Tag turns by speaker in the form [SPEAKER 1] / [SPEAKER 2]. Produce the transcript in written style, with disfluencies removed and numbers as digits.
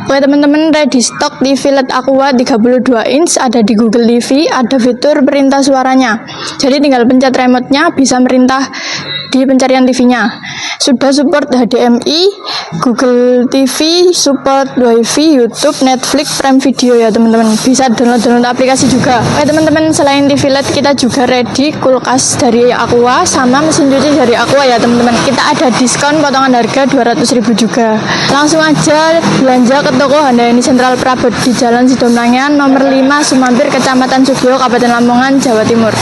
[SPEAKER 1] Oke teman-teman, ready stock TV LED Aqua 32 inch ada di Google TV, ada fitur perintah suaranya. Jadi tinggal pencet remote-nya bisa merintah di pencarian TV-nya. Sudah support HDMI, Google TV, support WiFi, YouTube, Netflix, Prime Video ya teman-teman. Bisa download aplikasi juga. Oke teman-teman, selain TV LED kita juga ready kulkas dari Aqua sama mesin cuci dari Aqua ya teman-teman. Kita ada diskon potongan harga 200.000 juga. Langsung aja belanja ke toko Handayani Sentral Prabot di Jalan Sidomlangan nomor 5 Sumampir, Kecamatan Sugio, Kabupaten Lamongan, Jawa Timur.